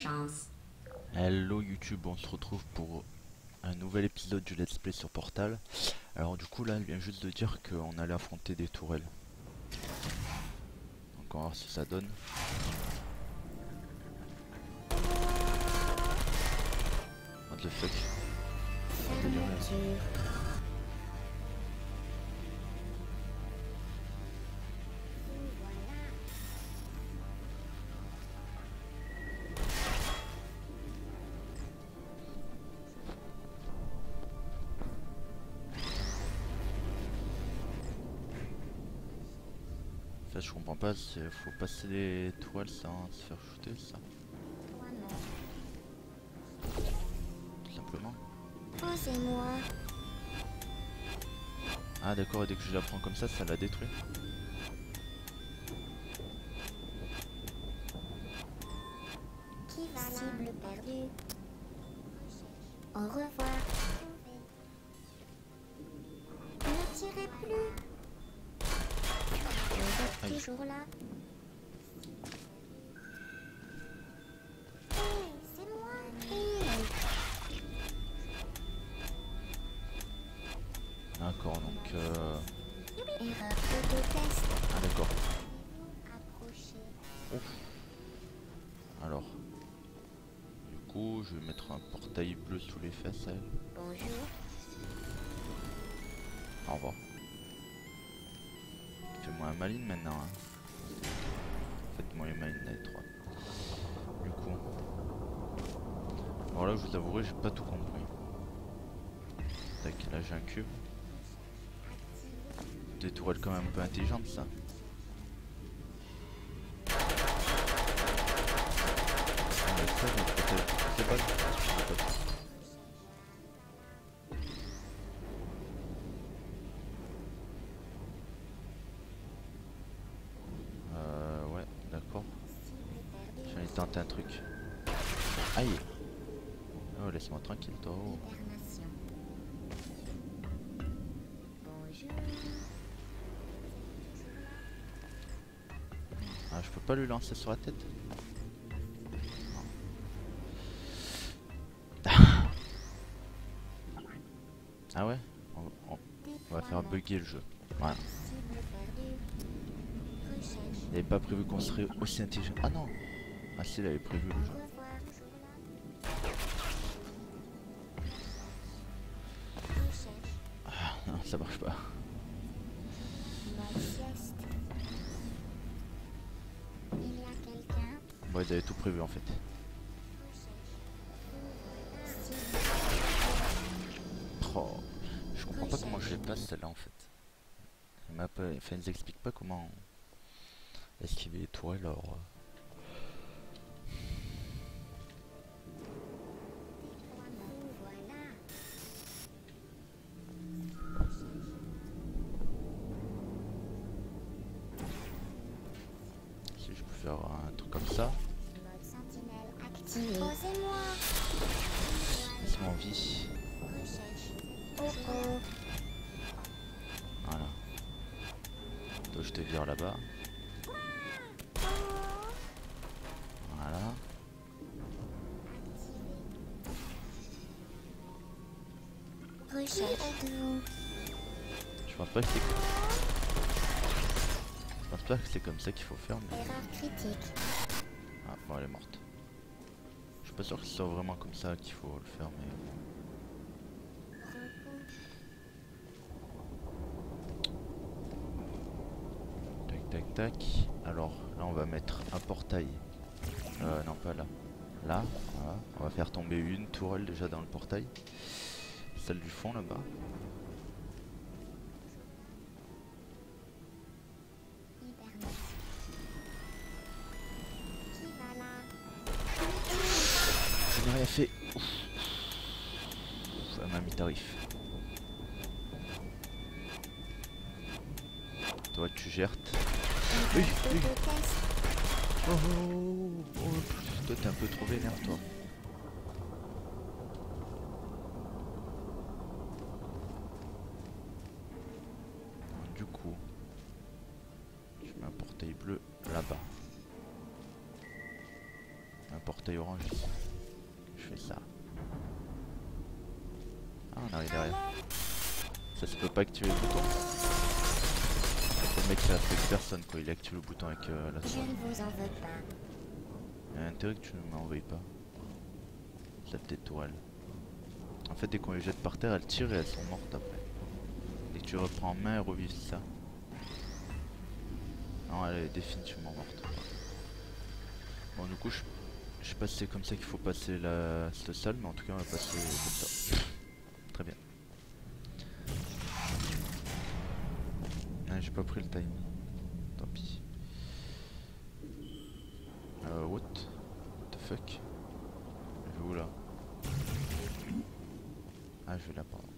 chance. Hello YouTube, on se retrouve pour un nouvel épisode du Let's Play sur Portal. Alors du coup là, elle vient juste de dire qu'on allait affronter des tourelles. Donc on va voir si ça donne. What the fuck. On va délirer, là. En fait, je comprends pas, faut passer les tourelles sans se faire shooter, ça. Tout simplement. Posez-moi. Ah d'accord, et dès que je la prends comme ça la détruit. Qui va là? Cible perdue. Au revoir. Ne tirez plus. Vous êtes toujours là? Hey, c'est moi. Hey. D'accord, donc Erreur d'autotest. ah d'accord. Approchez. Ouf. Alors. Du coup, je vais mettre un portail bleu sous les fesses à elle. Bonjour. Au revoir. Fais-moi un maline maintenant. Hein. Faites-moi une maline les trois. Du coup. Alors là, je vous avouerai, j'ai pas tout compris. Tac, là j'ai un cube. Des tourelles quand même un peu intelligentes, ça. Avec ça, je vais peut-être. C'est pas ouais, d'accord. J'en ai tenté un truc. Aïe! Oh, laisse-moi tranquille, toi. Oh. Hibernation. Bonjour. Ah, je peux pas lui lancer sur la tête? Ah ouais? On va faire bugger le jeu. Voilà. Cible perdue. Recherche. Il n'avait pas prévu qu'on serait aussi intelligent. Ah non! Ah si, il avait prévu le Au jeu. revoir. Recherche. Ah non, ça marche pas. Mode sieste. Il y a quelqu'un. Bon, ils avaient tout prévu en fait. Cible. Oh, je comprends pas comment je les passe celle-là en fait. Elle m'a pas... Enfin, ils nous expliquent pas comment esquiver les tourelles alors. Voilà. Si je peux faire un truc comme ça, Mode sentinelle activé. Posez-moi. laisse-moi en vie. Recherche. Oh oh. Voilà. Toi, je te vire là-bas. Voilà. Recherche. Êtes-vous? Je pense pas que c'est. Je pense pas que c'est comme ça qu'il faut faire, mais. Erreur critique. Ah, bon, elle est morte. Je suis pas sûr que ce soit vraiment comme ça qu'il faut le faire, mais. Tac, tac, tac. Alors, là, on va mettre un portail. Non, pas là. Là, voilà. On va faire tomber une tourelle déjà dans le portail. Celle du fond là-bas. Hibernation. Qui va là? Je n'ai rien fait. Ouf. Ça m'a mis tarif. Toi, tu gères. Oui, oui. Autotest. Oh, oh, oh, oh. Toi, t'es un peu trop vénère, toi. Du coup, je mets un portail bleu là-bas. Un portail orange ici. Je fais ça. Ah, on arrive derrière. Ça se peut pas activer le bouton. Le mec ça fait personne quoi, il active le bouton avec la Je toile. ne vous en veux pas. Il y a intérêt que tu ne m'en veuilles pas. La petite tourelle. En fait dès qu'on les jette par terre elles tirent et elles sont mortes après. Dès que tu reprends en main elles revivent ça. Non elle est définitivement morte. Bon du coup je sais pas si c'est comme ça qu'il faut passer cette salle mais en tout cas on va passer comme ça. Très bien. Ah, j'ai pas pris le time. Tant pis. What the fuck? Je vais où là? Ah je vais là pardon.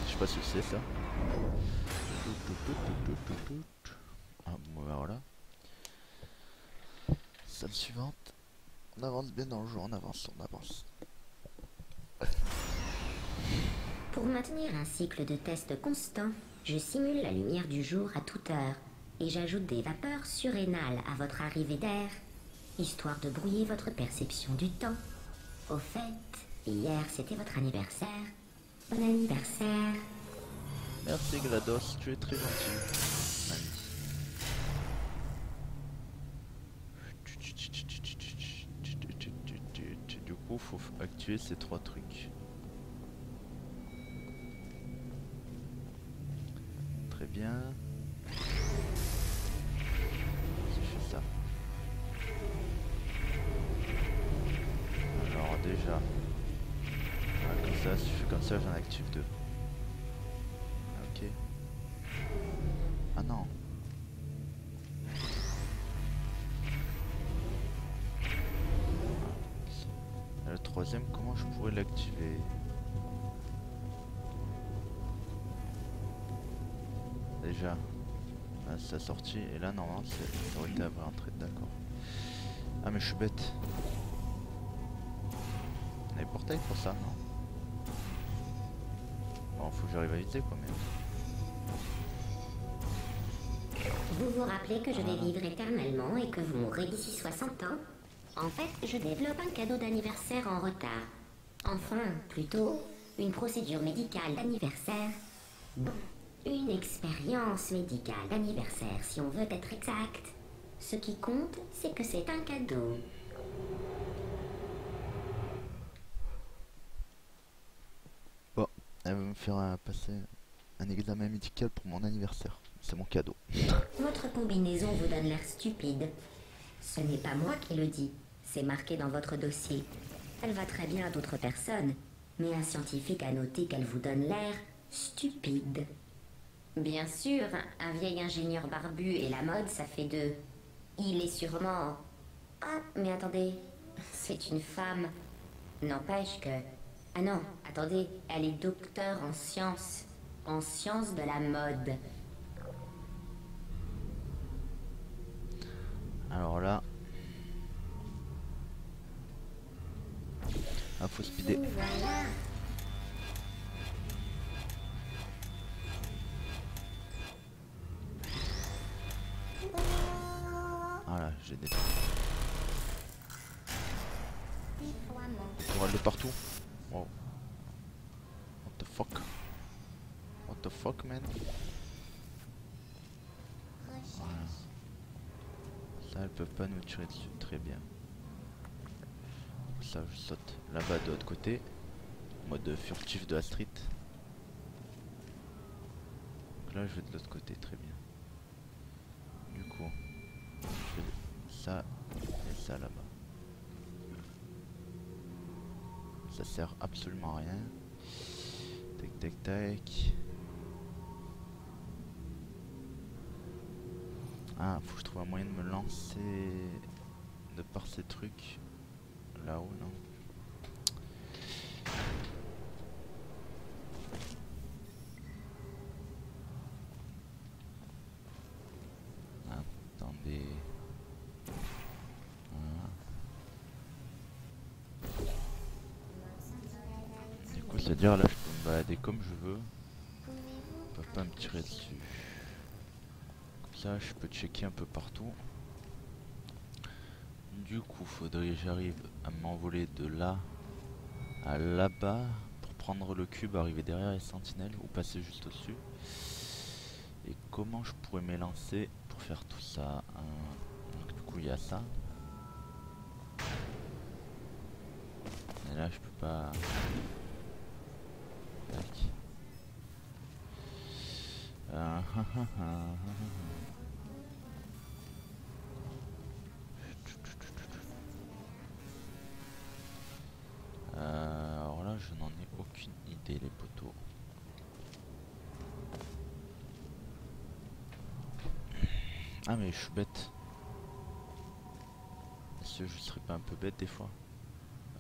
Je sais pas ce que c'est ça. Ah bon bah voilà. Salle suivante. On avance bien dans le jeu, on avance. Pour maintenir un cycle de test constant, je simule la lumière du jour à toute heure et j'ajoute des vapeurs surrénales à votre arrivée d'air, histoire de brouiller votre perception du temps. Au fait, hier c'était votre anniversaire. Bon anniversaire. Merci GLaDOS, tu es très gentil. Mamie. Du coup faut activer ces 3 trucs. Très bien. Si je fais ça. Alors déjà. Comme ça, si je fais comme ça, j'en active 2. Ok. Ah non. Et le troisième, comment je pourrais l'activer? Déjà, là c'est sorti et là normalement ça aurait été à vraie entrée, d'accord. Ah mais je suis bête. On a des portails pour ça, non? Bon, faut que j'arrive à éviter quoi même. Vous vous rappelez que je vais vivre éternellement et que vous mourrez d'ici 60 ans? En fait, je développe un cadeau d'anniversaire en retard. Enfin, plutôt, une procédure médicale d'anniversaire. Bon, une expérience médicale d'anniversaire, si on veut être exact. Ce qui compte, c'est que c'est un cadeau. Bon, elle va me faire passer un examen médical pour mon anniversaire. C'est mon cadeau. Votre combinaison vous donne l'air stupide. Ce n'est pas moi qui le dis, c'est marqué dans votre dossier. Elle va très bien à d'autres personnes, mais un scientifique a noté qu'elle vous donne l'air stupide. Bien sûr, un vieil ingénieur barbu et la mode, ça fait deux. Il est sûrement... Ah, mais attendez, c'est une femme. N'empêche que... Ah non, attendez, elle est docteur en sciences de la mode. Alors là... Ah, faut speeder. Voilà. Voilà, j'ai des tourelles de partout. Wow. What the fuck? What the fuck, man? Voilà. Ça, elles peuvent pas nous tirer dessus. Très bien. Ça, je saute là-bas de l'autre côté. Mode furtif de la street. Donc là, je vais de l'autre côté. Très bien. Du coup, je fais ça et ça là-bas. Ça sert absolument à rien. Tac tac tac. Ah, faut que je trouve un moyen de me lancer de par ces trucs là-haut, non? Attendez. Voilà. Du coup, c'est-à-dire là, je peux me balader comme je veux. Ils peuvent pas me tirer dessus. Comme ça, je peux checker un peu partout. Du coup, faudrait que j'arrive à m'envoler de là à là-bas pour prendre le cube, arriver derrière les sentinelles ou passer juste au-dessus. Et comment je pourrais m'élancer pour faire tout ça? Donc, du coup, il y a ça. Et là, je peux pas. Tac. Alors là, je n'en ai aucune idée, les poteaux. Ah, mais je suis bête. Est-ce que je serais pas un peu bête des fois?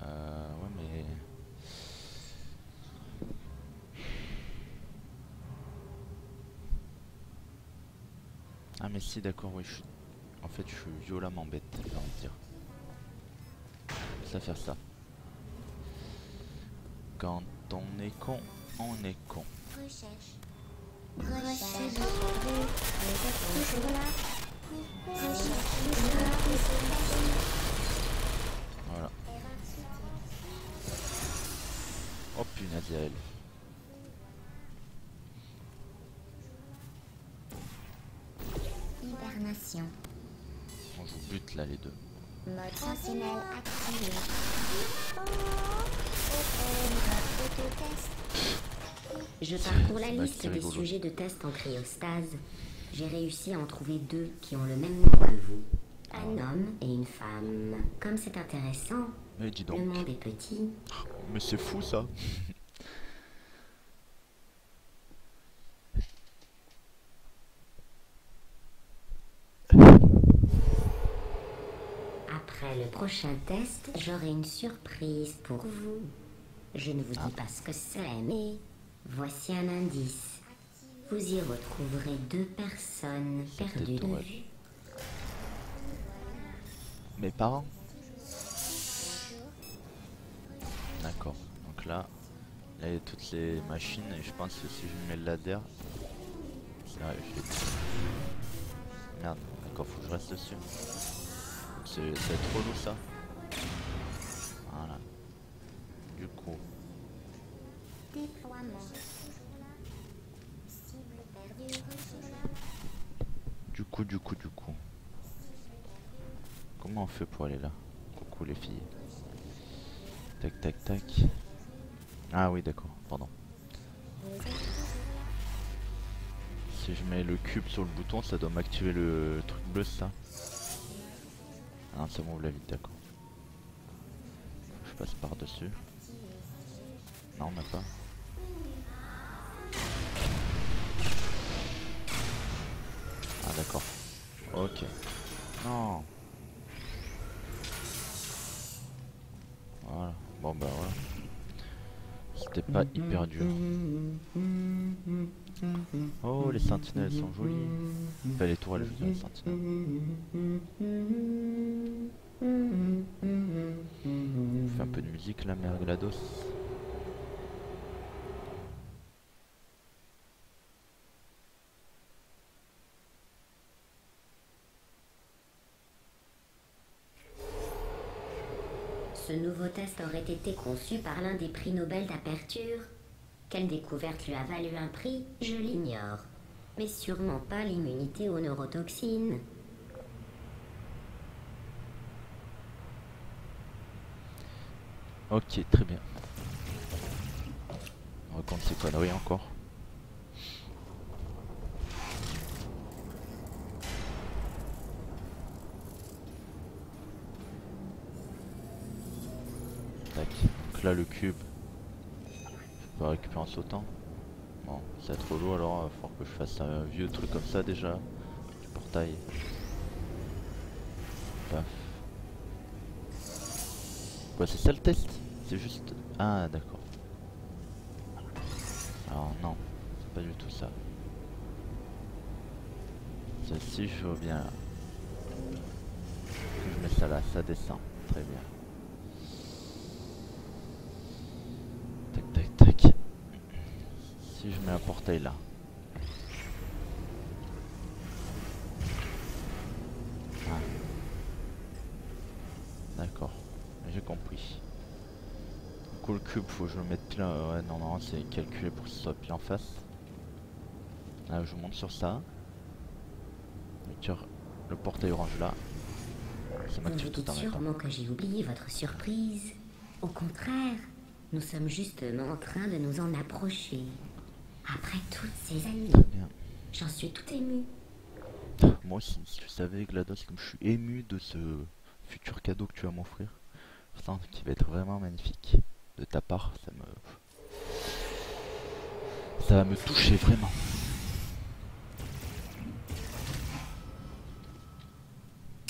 Ouais, mais. Ah, mais si, d'accord, oui, je suis. En fait, je suis violemment bête, j'ai envie de dire. Ça faire ça. Quand on est con, on est con. Recherche. Recherche. Toujours là. Voilà. Oh punaise, elle. Hibernation. On joue but là, les deux. Mode sentinelle activé. Autotest. Je parcours la Bah, liste c'est des rigolo. sujets de test en cryostase. J'ai réussi à en trouver 2 qui ont le même nom que vous. Un homme et une femme. Comme c'est intéressant, Mais dis le donc. monde est petit. Mais c'est fou ça. Après le prochain test, j'aurai une surprise pour vous. Je ne vous dis pas ce que c'est, mais voici un indice. Vous y retrouverez 2 personnes perdues de drôle. vue. Mes parents. D'accord. Donc là, il y a toutes les machines et je pense que si je mets le ladder, c'est vrai, je l'ai dit. Merde, d'accord, faut que je reste dessus. C'est trop lourd ça. Voilà. Du coup, Déploiement. Cible perdue. du coup. Comment on fait pour aller là? Coucou les filles. Tac tac tac. Ah oui d'accord, pardon. Si je mets le cube sur le bouton, ça doit m'activer le truc bleu, ça. Ah non, ça m'ouvre la vite, d'accord. Je passe par dessus. Non, on n'a pas. Ah d'accord. Ok. Non. Voilà. Bon bah voilà. C'était pas hyper dur. Oh, les sentinelles sont jolies. Enfin, les tourelles, je veux dire, les sentinelles. On fait un peu de musique là, mère GLaDOS. Ce nouveau test aurait été conçu par l'un des prix Nobel d'aperture. Quelle découverte lui a valu un prix, je l'ignore. Mais sûrement pas l'immunité aux neurotoxines. Ok, très bien. On raconte ces conneries encore. Tac. Donc là, le cube. Je peux récupérer en sautant. Bon, c'est trop lourd alors, il va falloir que je fasse un vieux truc comme ça déjà. Du portail. Paf. Quoi, c'est ça le test? C'est juste... Ah, d'accord. Alors non, c'est pas du tout ça. Celle-ci, je vois bien là. Je mets ça là, ça descend. Très bien. Tac, tac, tac. Si je mets un portail là. Ah. D'accord, j'ai compris. Du coup le cube faut que je le mette là, ouais non non c'est calculé pour que ce soit pile en face. Là je monte sur ça. Je tire le portail orange là. Ça Vous m'active vous tout dites en même temps. sûrement que j'ai oublié votre surprise. Au contraire, nous sommes justement en train de nous en approcher. Après toutes ces années, Bien. j'en suis tout émue. Moi aussi, si tu savais GLaDOS comme je suis ému de ce futur cadeau que tu vas m'offrir. Putain, qui va être vraiment magnifique. De ta part, ça va me toucher vraiment.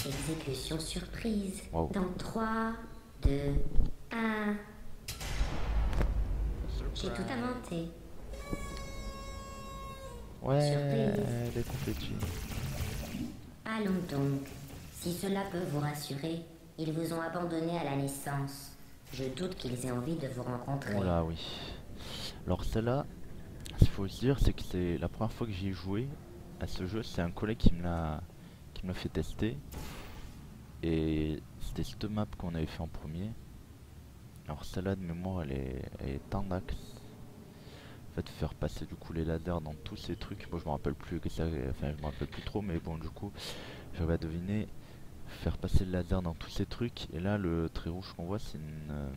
Exécution surprise. Wow. Dans 3, 2, 1. J'ai tout inventé. Ouais, Surprise. des confettis. Allons donc. Si cela peut vous rassurer, ils vous ont abandonné à la naissance. Je doute qu'ils aient envie de vous rencontrer. Oh là oui. Alors celle-là, ce qu'il faut se dire, c'est que c'est la première fois que j'y ai joué à ce jeu. C'est un collègue qui me l'a fait tester. Et c'était cette map qu'on avait fait en premier. Alors celle-là de mémoire, elle est en axe. En fait, faire passer du coup les lasers dans tous ces trucs. Moi je me rappelle plus que ça, enfin je me rappelle plus trop, mais bon du coup j'avais deviné faire passer le laser dans tous ces trucs. Et là le trait rouge qu'on voit c'est une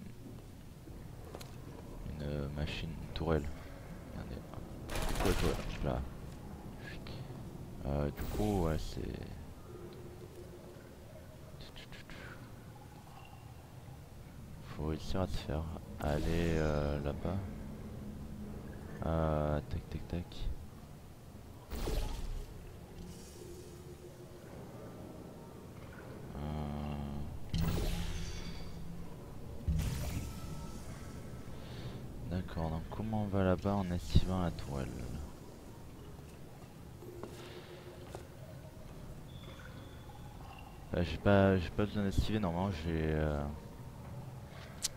machine, une tourelle. Regardez, hop. Ouais, tourelle, là. Du coup ouais c'est... Faut réussir à se faire aller là-bas. Tac tac tac. D'accord, donc comment on va là-bas en esquivant la tourelle là? J'ai pas besoin d'esquiver, normalement j'ai...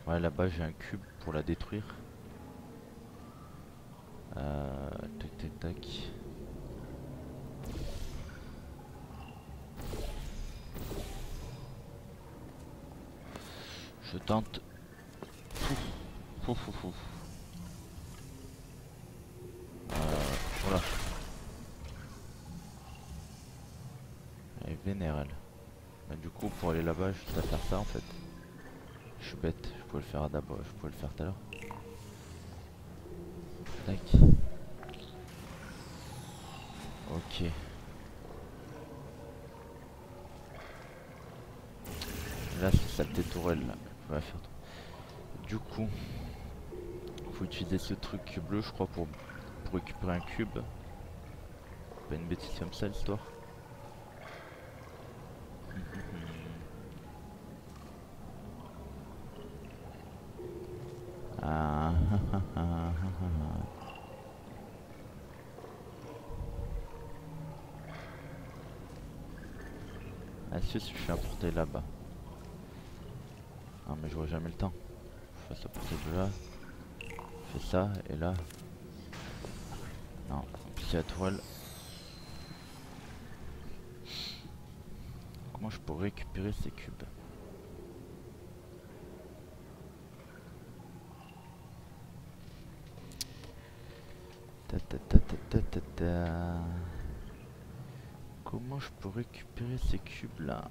Ouais là-bas j'ai un cube pour la détruire. Tac tac tac. Je tente. Ouf, ouf, ouf. Voilà. Elle est vénère elle. Bah, du coup pour aller là-bas juste à faire ça en fait. Je suis bête, je pouvais le faire d'abord, je pouvais le faire tout à l'heure. Tac. Ok. Là c'est saleté tourelle là. Je peux la faire. Du coup, faut utiliser ce truc bleu je crois pour récupérer un cube. Pas une bêtise comme ça l'histoire. Ah, si je fais un portail là-bas. Ah mais j'aurai jamais le temps. Je fais ça portail de là. Je fais ça et là. Non, en plus il y a la tourelle. Comment je pourrais récupérer ces cubes? Ta ta ta ta ta ta ta. Comment je peux récupérer ces cubes là?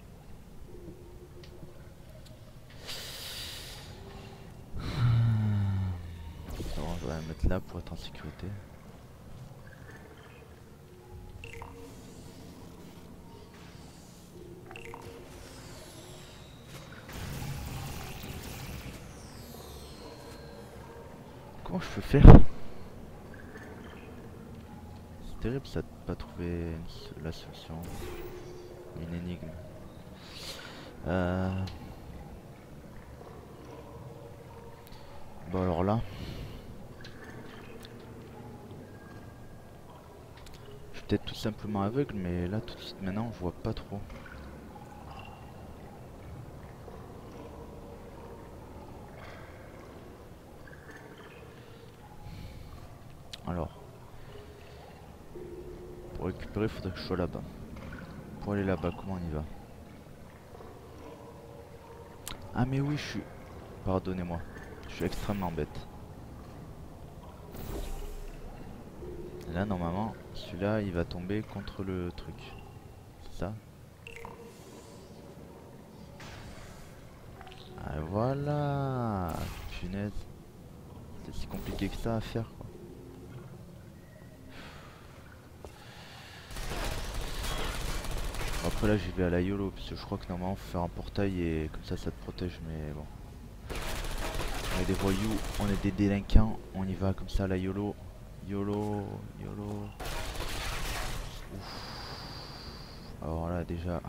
Bon, je vais la mettre là pour être en sécurité. Comment je peux faire? C'est terrible ça de pas trouver la solution. Une énigme. Bon alors là. Je suis peut-être tout simplement aveugle mais là tout de suite maintenant je vois pas trop. Alors. Pour récupérer il faudrait que je sois là-bas. Pour aller là-bas comment on y va? Ah mais oui, je suis... Pardonnez-moi. Je suis extrêmement bête. Là, normalement, celui-là, il va tomber contre le truc. C'est ça? Ah, voilà. Punaise. C'est si compliqué que ça à faire, quoi. Après là j'y vais à la YOLO parce que je crois que normalement faut faire un portail et comme ça te protège, mais bon. On est des voyous, on est des délinquants, on y va comme ça à la YOLO. YOLO, YOLO. Ouf. Alors là déjà.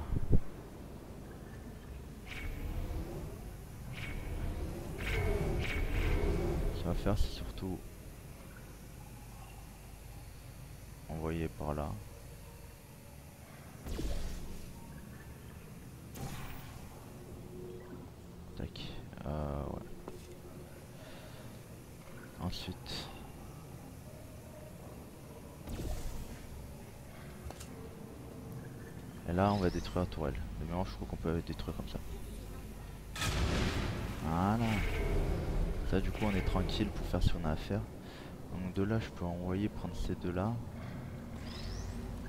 Ce qu'on va faire c'est surtout envoyer par là. Tac. Ouais. Ensuite. Et là on va détruire la tourelle. De mémoire je crois qu'on peut détruire comme ça. Voilà. Ça du coup on est tranquille pour faire ce qu'on a à faire. Donc de là je peux envoyer prendre ces deux là.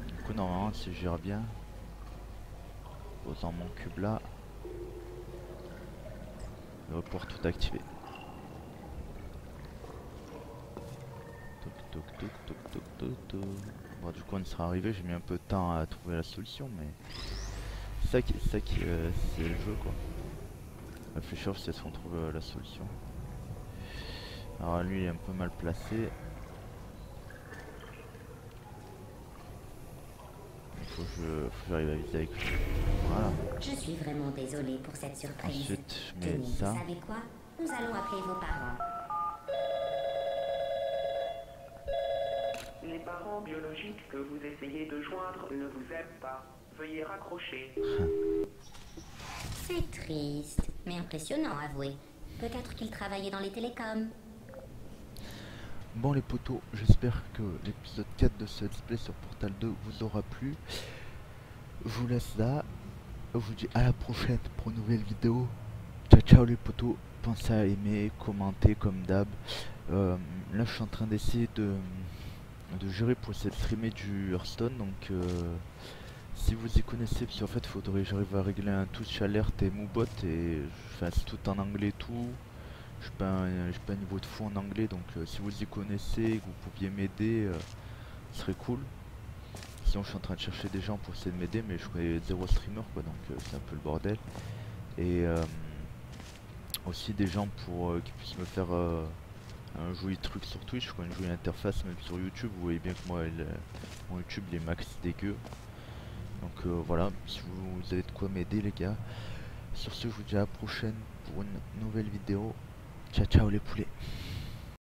Du coup normalement si je gère bien, posant mon cube là, je vais pouvoir tout activer. Toc toc toc toc toc toc toc. Bon du coup on y sera arrivé, j'ai mis un peu de temps à trouver la solution mais c'est ça qui c'est le jeu quoi. Réfléchir c'est ce qu'on trouve la solution. Alors lui il est un peu mal placé. Faut que j'arrive à viser avec lui. Voilà. Je suis vraiment désolée pour cette surprise. Ensuite je mets Tenez, ça. vous savez quoi? Nous allons appeler vos parents. Les parents biologiques que vous essayez de joindre ne vous aiment pas. Veuillez raccrocher. C'est triste, mais impressionnant, avouez. Peut-être qu'il travaillait dans les télécoms. Bon les potos, j'espère que l'épisode 4 de ce let's play sur Portal 2 vous aura plu. Je vous laisse là. Je vous dis à la prochaine pour une nouvelle vidéo. Ciao ciao les potos. Pensez à aimer, commenter comme d'hab. Là je suis en train d'essayer de gérer pour essayer de streamer du Hearthstone. Donc si vous y connaissez, parce qu'en fait faudrait que j'arrive à régler un touch alerte et moubot. Et c'est tout en anglais tout. Je suis pas un niveau de fou en anglais, donc si vous y connaissez et que vous pouviez m'aider, ce serait cool. Sinon je suis en train de chercher des gens pour essayer de m'aider, mais je serais zéro streamer quoi, donc c'est un peu le bordel. Et aussi des gens pour qui puissent me faire un joli truc sur Twitch, quoi, une jolie interface même sur YouTube. Vous voyez bien que moi mon YouTube il est max dégueu. Donc voilà, si vous avez de quoi m'aider les gars. Sur ce je vous dis à la prochaine pour une nouvelle vidéo. Ciao ciao les poulets.